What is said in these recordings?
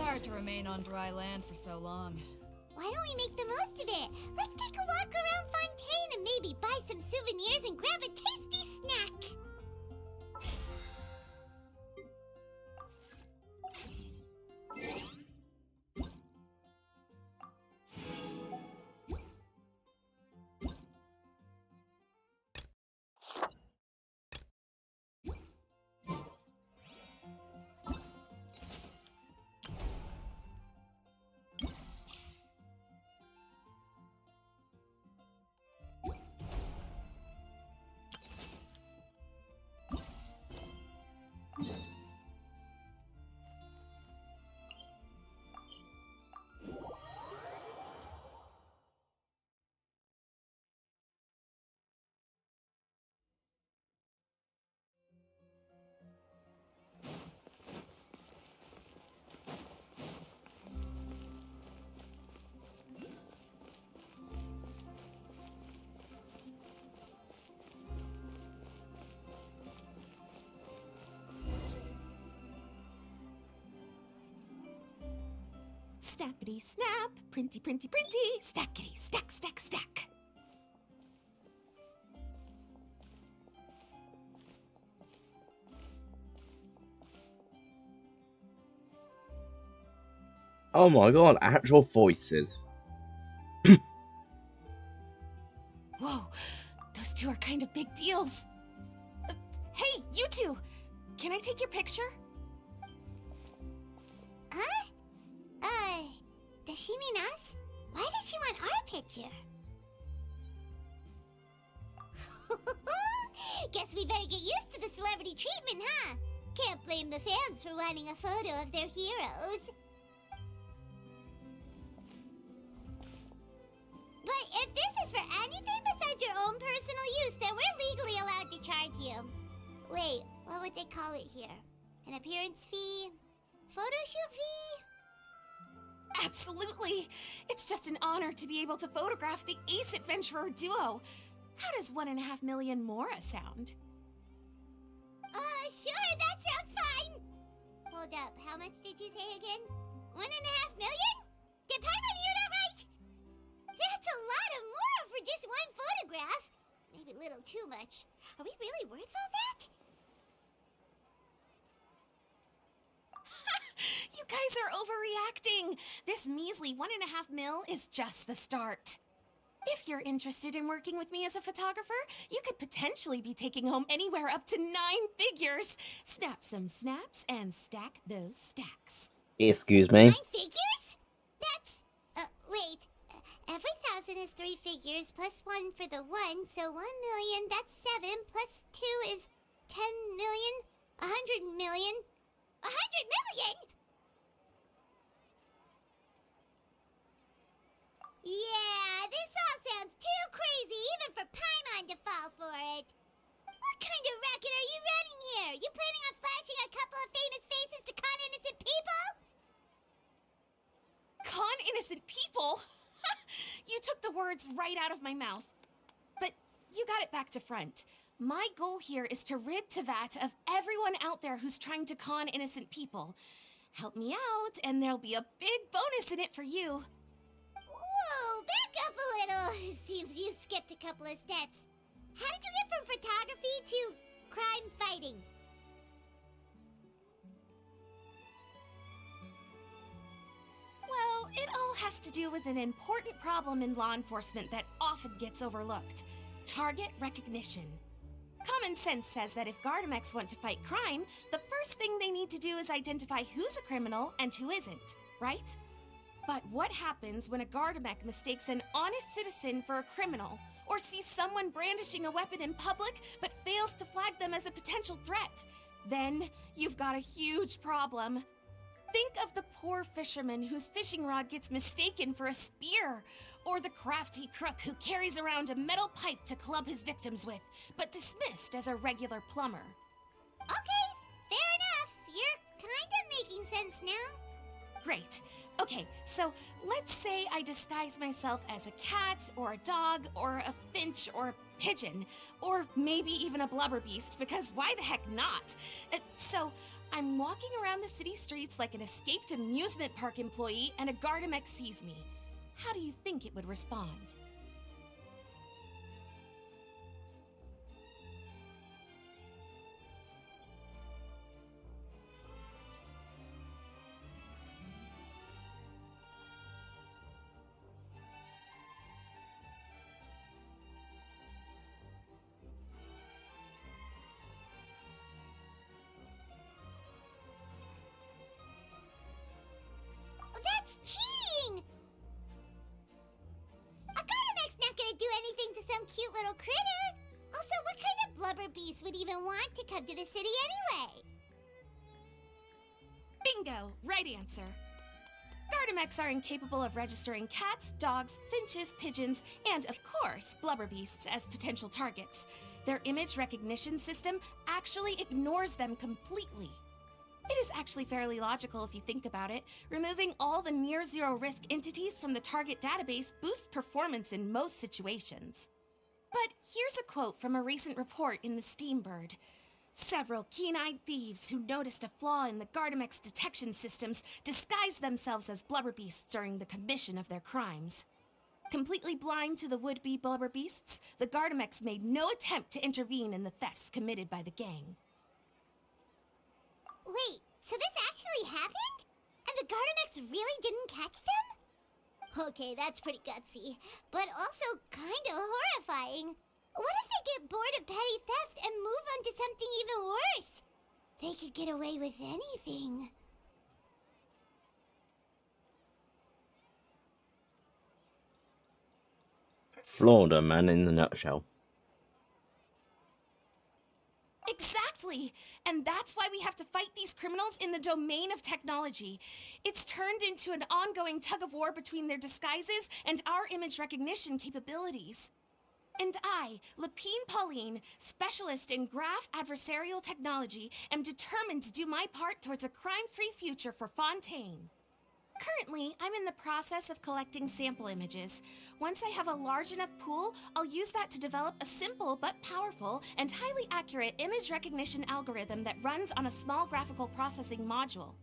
hard to remain on dry land for so long. Why don't we make the most of it? Let's take a walk around Fontaine and maybe buy some souvenirs and grab a tasty snack. Snappity snap, printy printy printy, stackity stack stack stack. Oh my god, actual voices. Whoa, those two are kind of big deals. Hey, you two! Can I take your picture? Huh? Does she mean us? Why does she want our picture? Guess we better get used to the celebrity treatment, huh? Can't blame the fans for wanting a photo of their heroes. But if this is for anything besides your own personal use, then we're legally allowed to charge you. Wait, what would they call it here? An appearance fee? Photo shoot fee? Absolutely! It's just an honor to be able to photograph the Ace Adventurer duo. How does 1.5 million more sound? Sure, that sounds fine! Hold up, how much did you say again? 1.5 million? Did Paimon hear that right? That's a lot of more for just one photograph. Maybe a little too much. Are we really worth all that? You guys are overreacting. This measly 1.5 mil is just the start. If you're interested in working with me as a photographer, you could potentially be taking home anywhere up to 9 figures. Snap some snaps and stack those stacks. Excuse me. 9 figures? That's... wait. Every 1,000 is 3 figures, plus 1 for the 1, so 1 million, that's 7, plus 2 is 10 million, 100 million. 100 million? Yeah, this all sounds too crazy even for Paimon to fall for it. What kind of racket are you running here? You planning on flashing a couple of famous faces to con innocent people? Con innocent people? You took the words right out of my mouth. But you got it back to front. My goal here is to rid Teyvat of everyone out there who's trying to con innocent people. Help me out, and there'll be a big bonus in it for you. Whoa, back up a little. Seems you skipped a couple of steps. How did you get from photography to crime fighting? Well, it all has to do with an important problem in law enforcement that often gets overlooked. Target recognition. Common sense says that if Gardamex want to fight crime, the first thing they need to do is identify who's a criminal and who isn't, right? But what happens when a Gardamex mistakes an honest citizen for a criminal, or sees someone brandishing a weapon in public but fails to flag them as a potential threat? Then you've got a huge problem. Think of the poor fisherman whose fishing rod gets mistaken for a spear, or the crafty crook who carries around a metal pipe to club his victims with, but dismissed as a regular plumber. Okay, fair enough. You're kind of making sense now. Great. Okay, so let's say I disguise myself as a cat, or a dog, or a finch, or pigeon, or maybe even a blubber beast, because why the heck not? So, I'm walking around the city streets like an escaped amusement park employee, and a Gardamex sees me. How do you think it would respond? Oh, that's cheating! A Gardemex not gonna do anything to some cute little critter. Also, what kind of blubber beast would even want to come to the city anyway? Bingo! Right answer. Gardamex are incapable of registering cats, dogs, finches, pigeons, and, of course, blubber beasts as potential targets. Their image recognition system actually ignores them completely. It is actually fairly logical if you think about it. Removing all the near-zero risk entities from the target database boosts performance in most situations. But here's a quote from a recent report in the Steambird. Several keen-eyed thieves who noticed a flaw in the Gardamex detection systems disguised themselves as blubber beasts during the commission of their crimes. Completely blind to the would-be blubber beasts, the Gardamex made no attempt to intervene in the thefts committed by the gang. Wait, so this actually happened? And the Gardamex really didn't catch them? Okay, that's pretty gutsy, but also kinda horrifying. What if they get bored of petty theft and move on to something even worse? They could get away with anything. Florida man in a nutshell. Exactly! And that's why we have to fight these criminals in the domain of technology. It's turned into an ongoing tug-of-war between their disguises and our image recognition capabilities. And I, Lapine Pauline, specialist in graph adversarial technology, am determined to do my part towards a crime-free future for Fontaine. Currently, I'm in the process of collecting sample images. Once I have a large enough pool, I'll use that to develop a simple but powerful and highly accurate image recognition algorithm that runs on a small graphical processing module.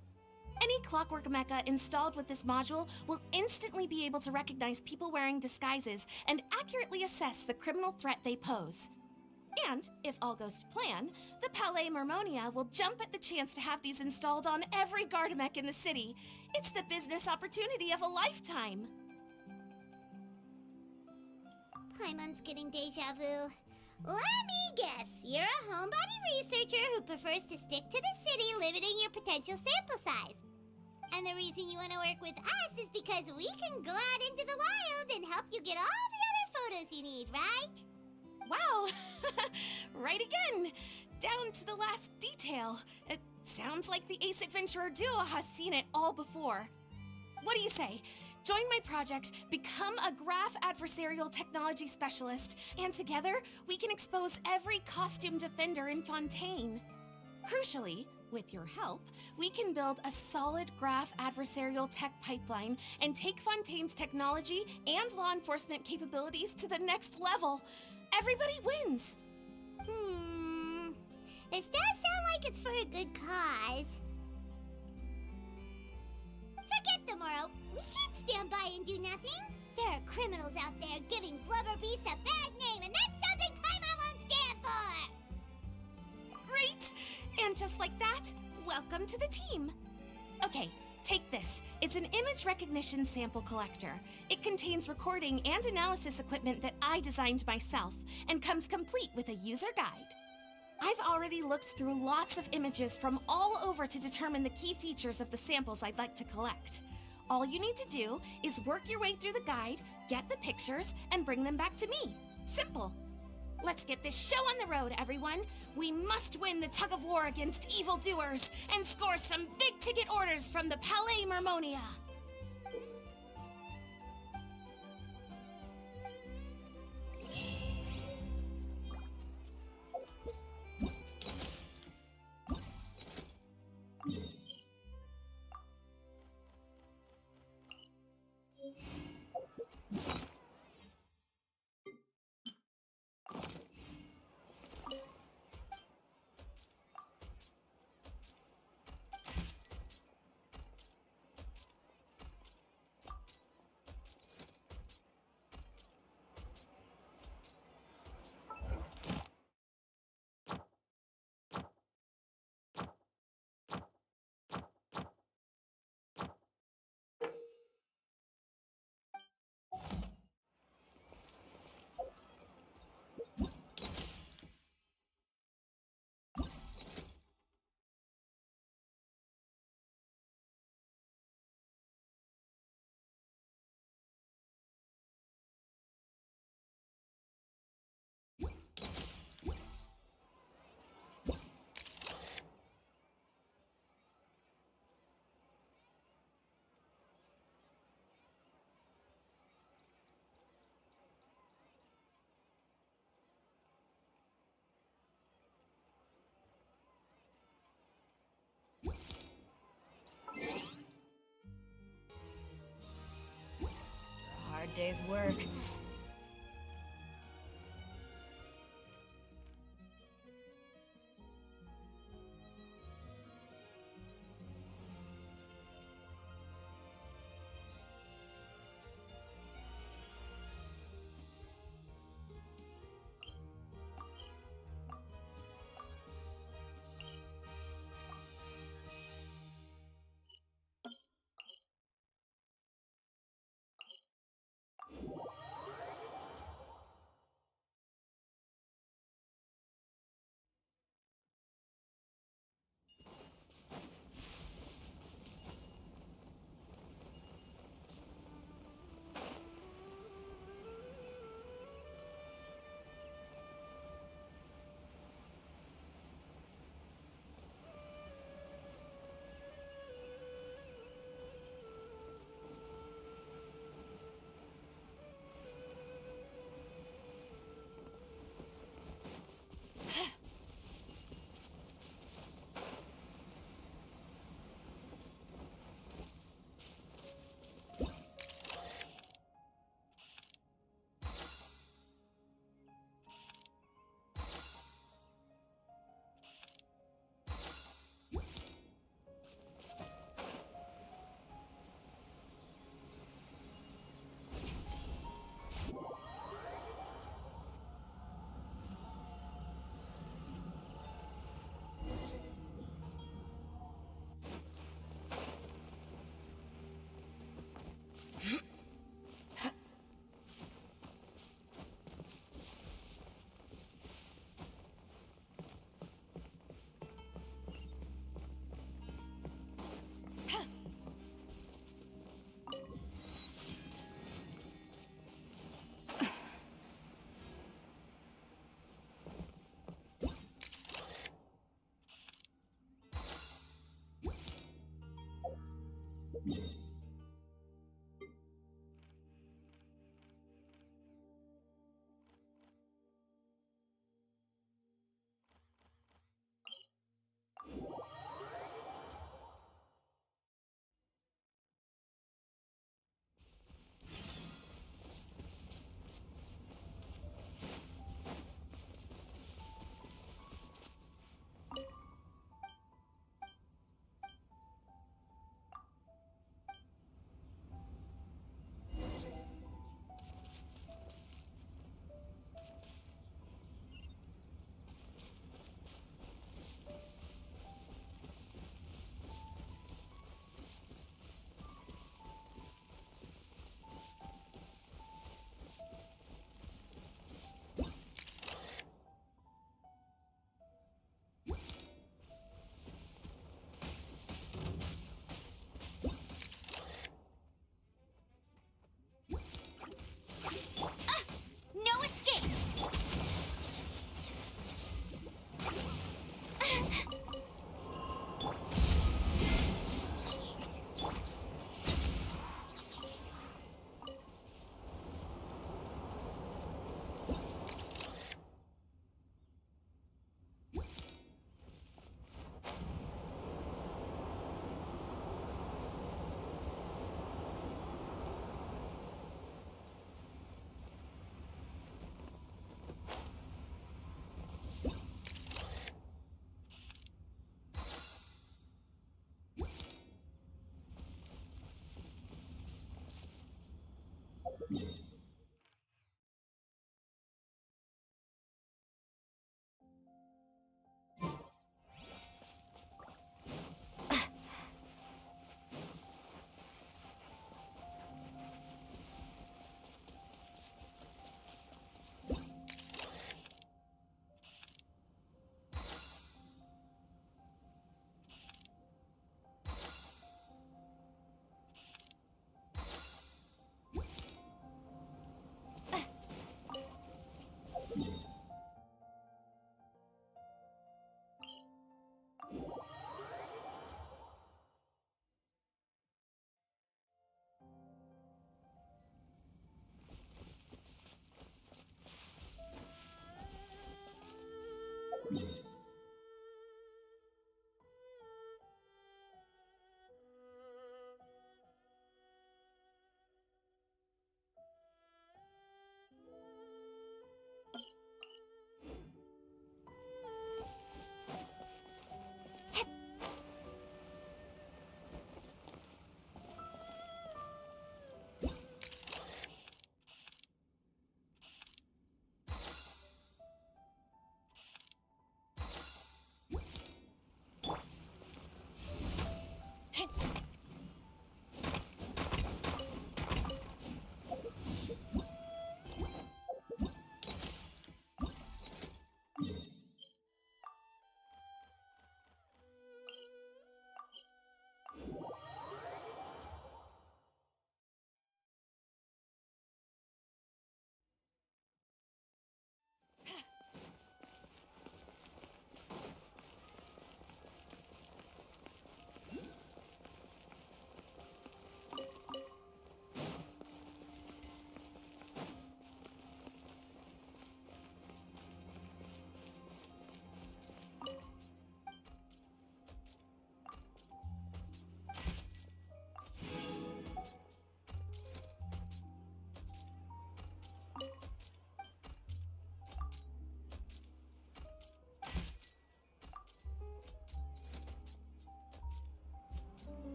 Any clockwork mecha installed with this module will instantly be able to recognize people wearing disguises and accurately assess the criminal threat they pose. And, if all goes to plan, the Palais Mermonia will jump at the chance to have these installed on every Gardamex in the city. It's the business opportunity of a lifetime. Paimon's getting deja vu. Let me guess, you're a homebody researcher who prefers to stick to the city, limiting your potential sample size. And the reason you want to work with us is because we can go out into the wild and help you get all the other photos you need, right? Wow! Right again! Down to the last detail. It sounds like the Ace Adventurer duo has seen it all before. What do you say? Join my project, become a graph adversarial technology specialist, and together we can expose every costume defender in Fontaine. Crucially, with your help, we can build a solid graph adversarial tech pipeline and take Fontaine's technology and law enforcement capabilities to the next level. Everybody wins! This does sound like it's for a good cause. Forget tomorrow. We can't stand by and do nothing. There are criminals out there giving blubber beasts a bad name, and that's something Paimon won't stand for! Great! And just like that, welcome to the team. Okay, take this. It's an image recognition sample collector. It contains recording and analysis equipment that I designed myself, and comes complete with a user guide. I've already looked through lots of images from all over to determine the key features of the samples I'd like to collect. All you need to do is work your way through the guide, get the pictures, and bring them back to me. Simple. Let's get this show on the road, everyone. We must win the tug-of-war against evildoers and score some big-ticket orders from the Palais Mermonia. day's work.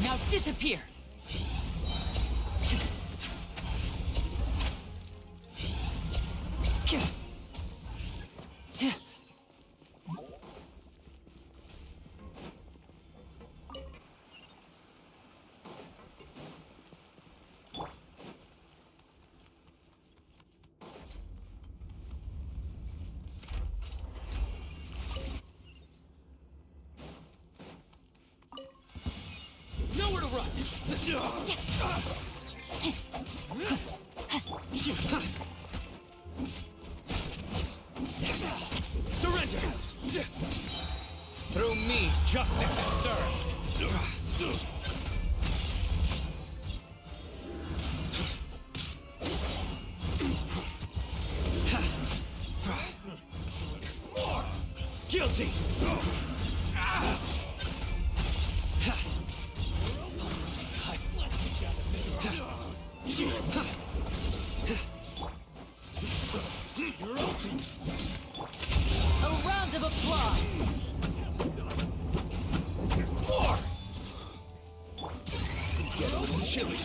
Now disappear! Nowhere to run! Surrender! Through me, justice is served! Guilty! A round of applause! More! It's gonna get a little chilly.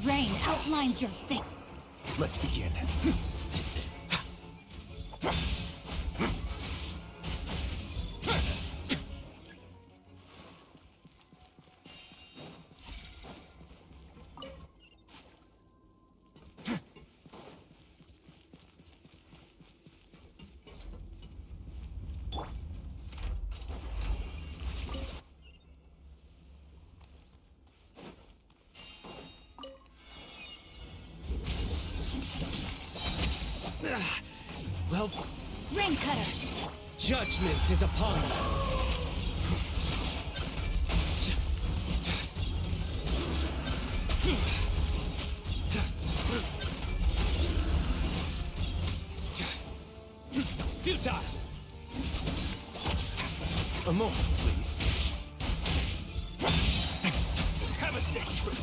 Rain outlines your fate. Let's begin. Well, Ring cutter. judgment is upon you. Futile! A moment, please. Have a safe trip.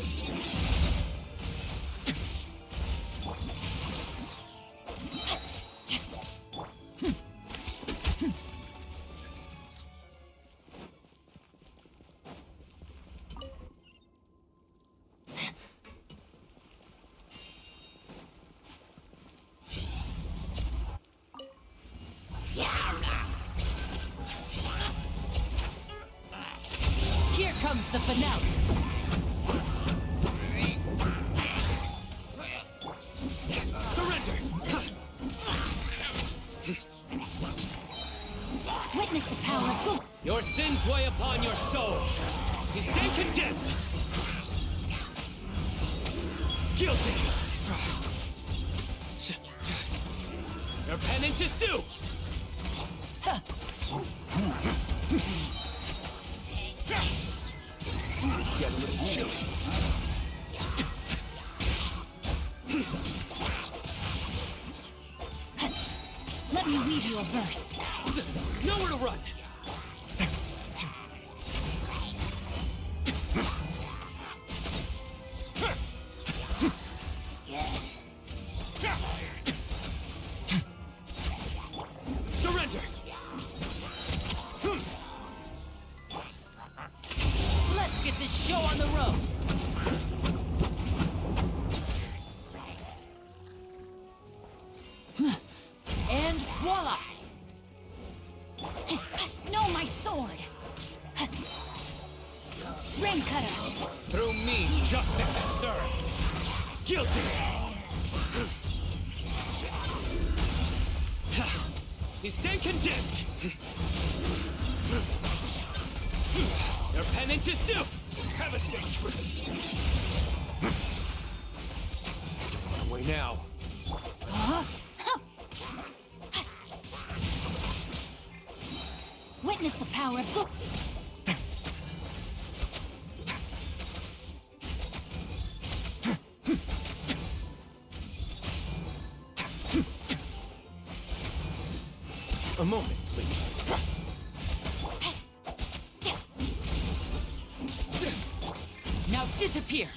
Here comes the finale! Surrender! Witness the power of good. Your sins weigh upon your soul. You stay condemned. Guilty. Your penance is due. It's going to get a little chilly. Let me read you a verse. Nowhere to run. Surrender. Let's get this show on the road! And voila! No, my sword. Ring cutter. Through me, justice is served. Guilty. You stand condemned. Your penance is due. Have a safe trip. Don't run away now. Witness the power of good. A moment, please. Now disappear!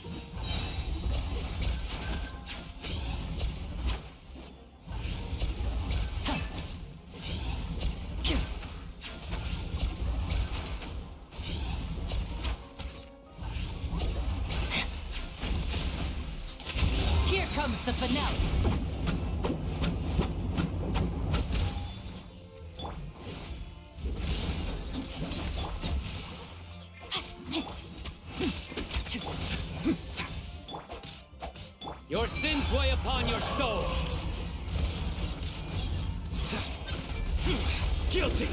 Here comes the finale! Your sins weigh upon your soul. Guilty.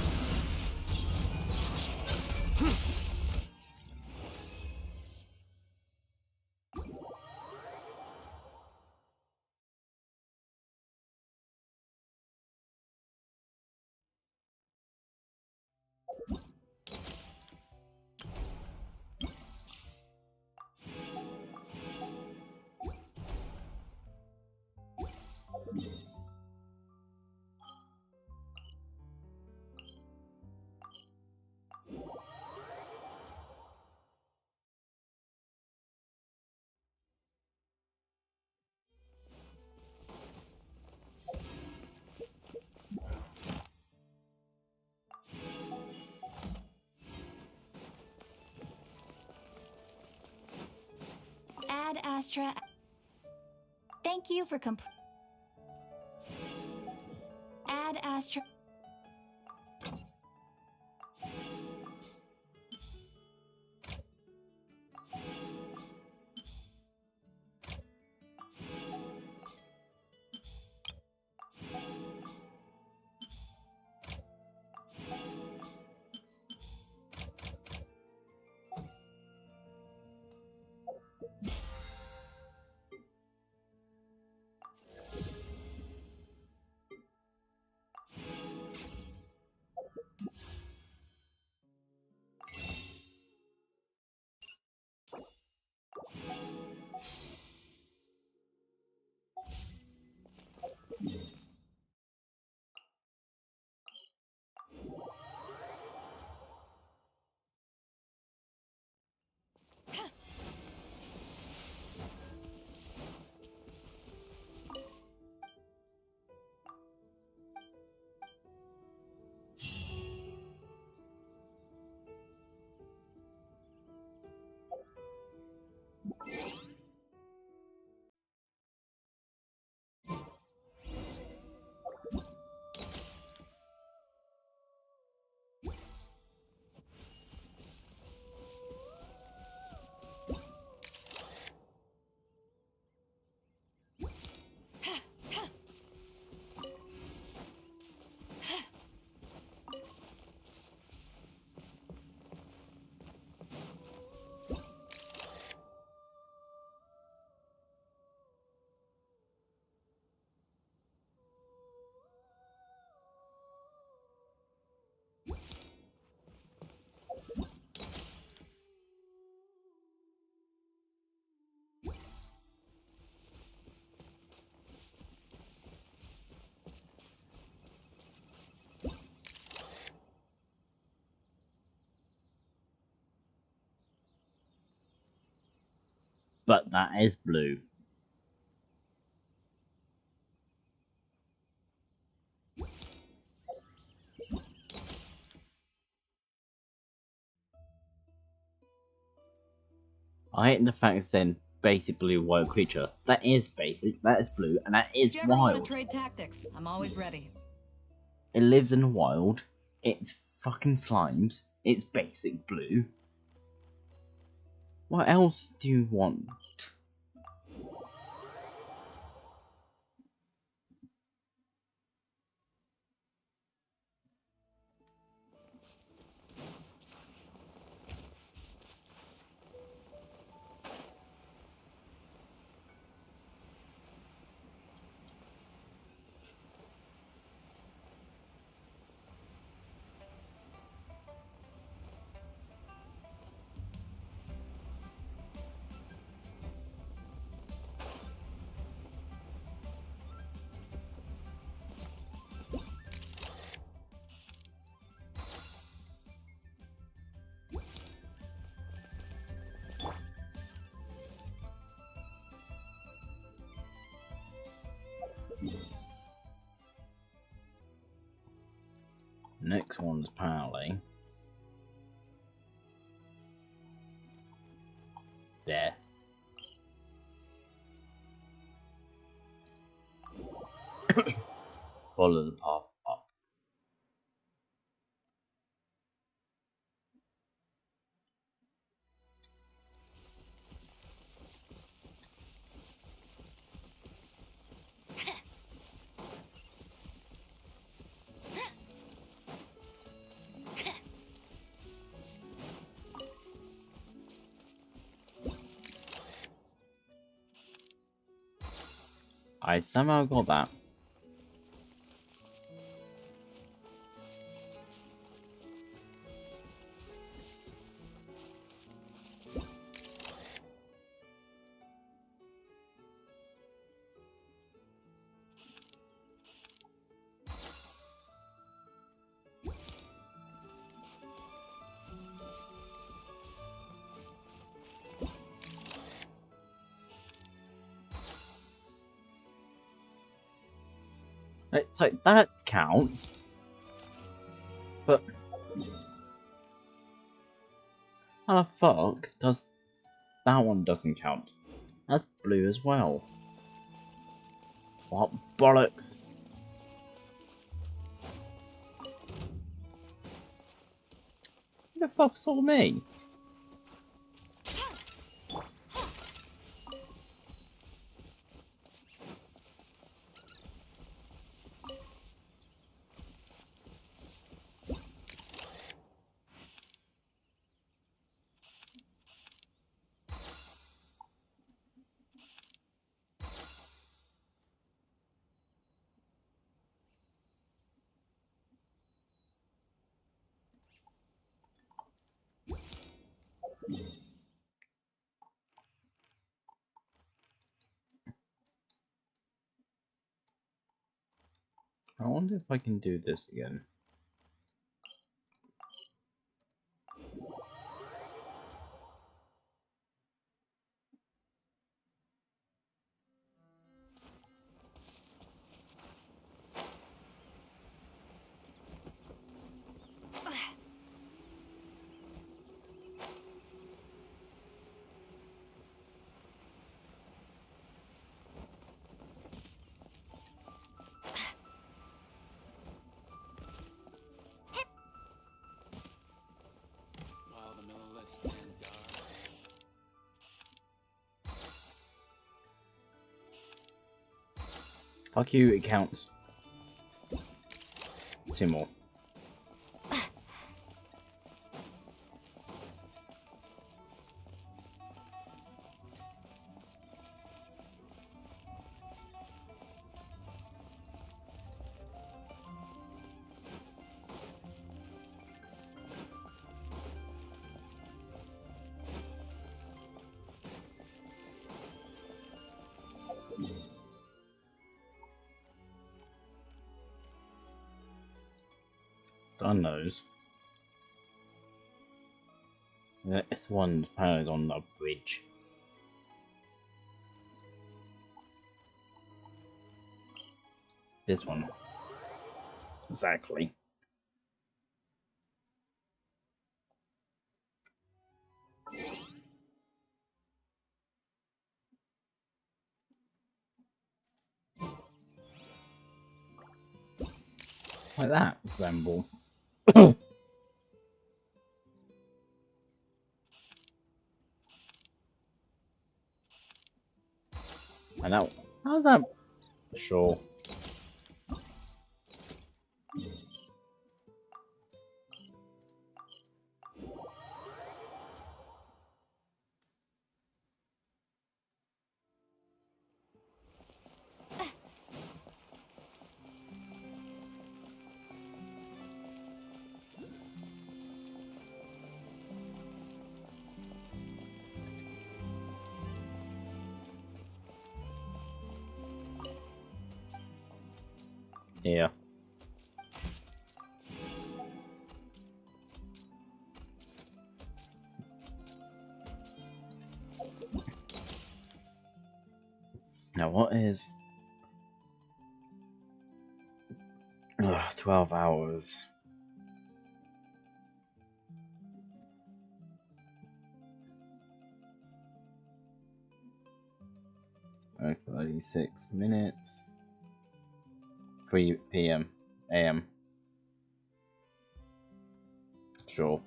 Ad Astra. Thank you for Ad Astra. But that is blue. I hate the fact it's saying basic blue wild creature. That is basic, that is blue, and that is If you ever want to wild. trade tactics, I'm always ready. It lives in the wild, it's fucking slimes, it's basic blue. What else do you want? next one's apparently there. Follow the path up. I somehow got that. So that counts, but how the fuck does that one doesn't count? That's blue as well. What bollocks? Who the fuck saw me? I wonder if I can do this again. While the Millelith stands guard. Fuck you, it counts. 2 more. Done those. This one's apparently on the bridge. This one. Exactly. Like that, Zemble. I know. How's that? Sure. Yeah. Now what is 12 hours? 36 minutes. 3 p.m. a.m. Sure.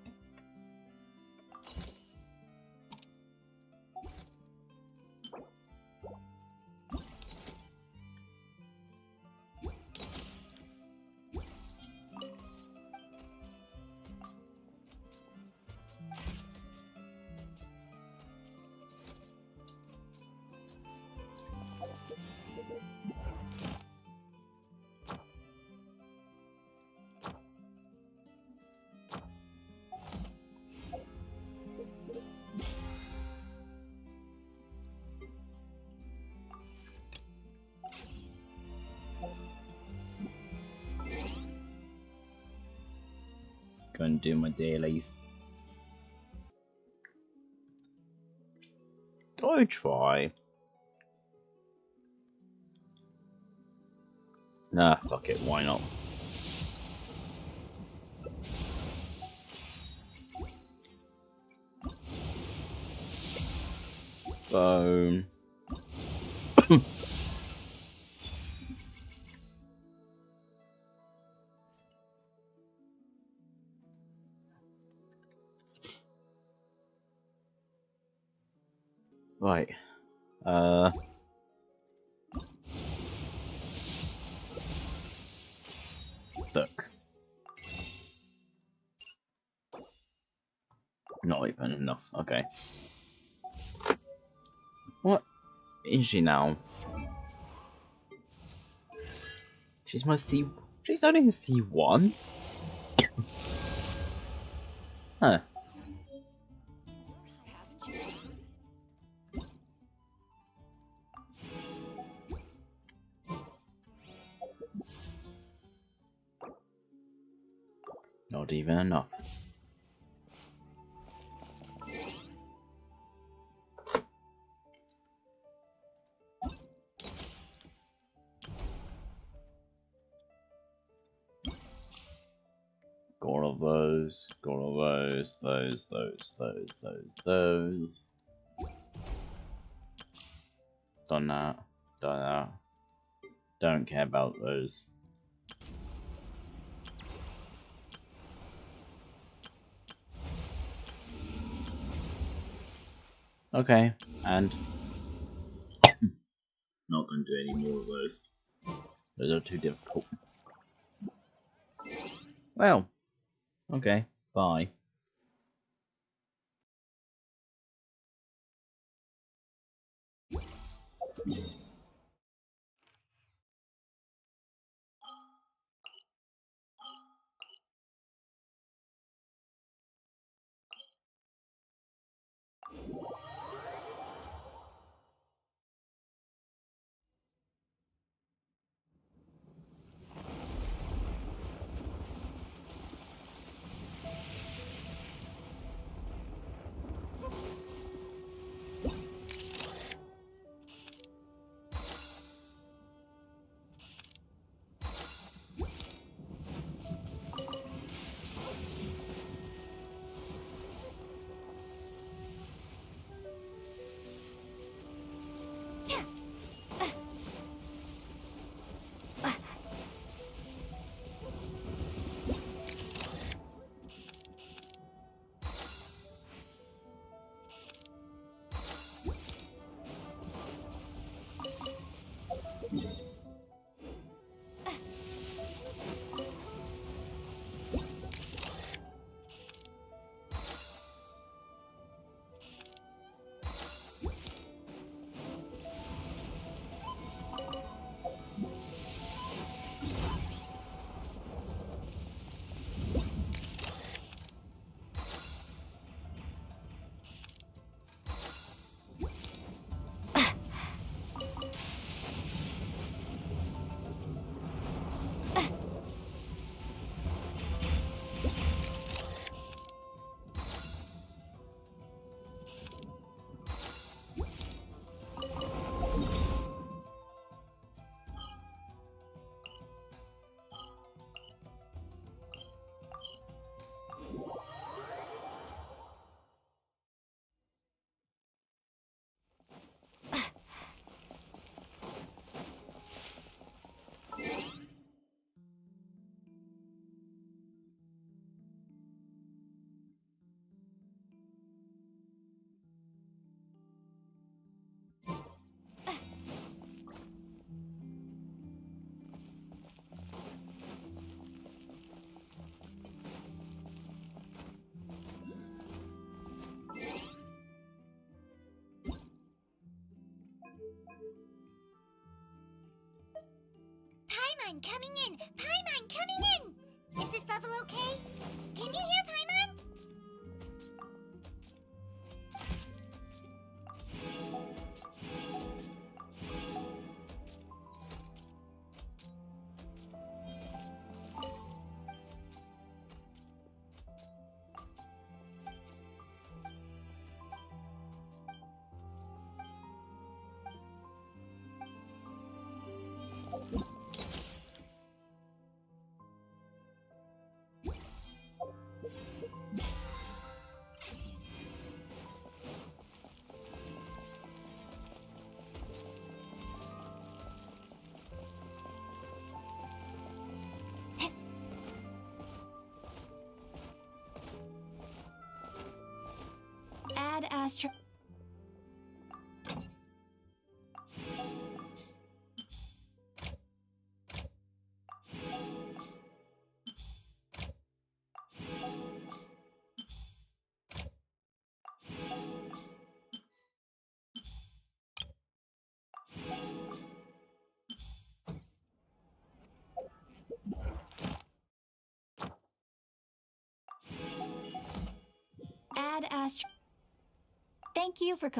Go and do my dailies. Don't try. Nah, fuck it, why not? Bone. Right. Look. Not even enough. Okay. What is she now? She's my C. She's only a C1? Huh. Not even enough. Got all of those. Got all those. Those. Done that. Done that. Don't care about those. Okay, and not going to do any more of those. Those are too difficult. Well, okay, bye. Paimon coming in! Paimon coming in! Is this level okay? Can you hear Paimon? Ad Astra. Ad Astra. Thank you for